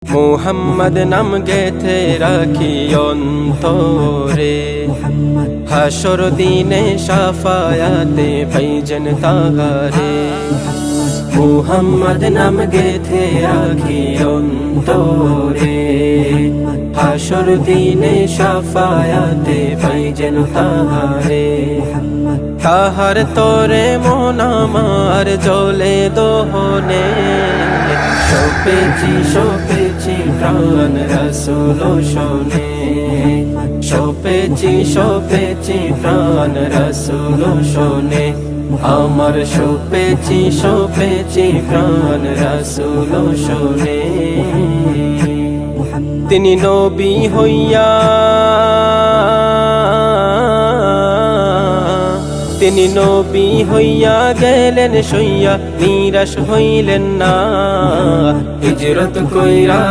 মুহাম্মদ নাম গেথে রাখি অন্তরে, হাসর দিনে শাফায়াতে ভাইজান তাহারে। মুহাম্মদ নাম গেথে রাখি অন্তরে, হাসর দিনে শাফায়াতে ভাইজান তাহারে। তাহার তরে মন আমার জ্বলে দহনে, সপেছি প্রাণ রাসূল শোনে, সপেছি প্রাণ রাসূল শোনে, আমার সপেছি প্রাণ রাসূল শোনে। তিনি নবী হইয়া, তিনি নবী হইয়া গেলেন সইয়া, নিরাশ হইলেন না, হিজরত কইরা